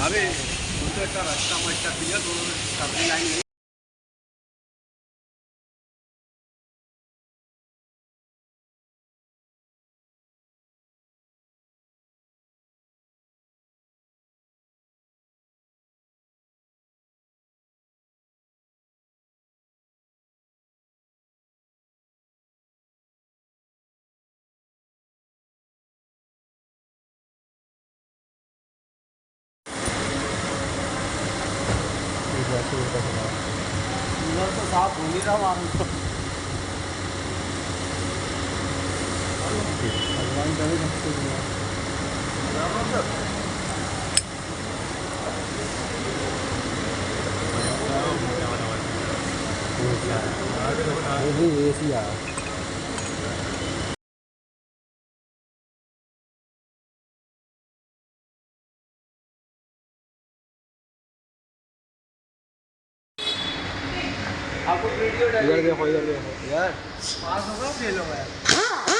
अरे उनका का रास्ता मस्ता दिया दोनों सब्जी लाइन तो साफ हो नहीं रहा वहाँ एसी आ आपको वीडियो इधर देखो यार पास होगा फेल होगा यार।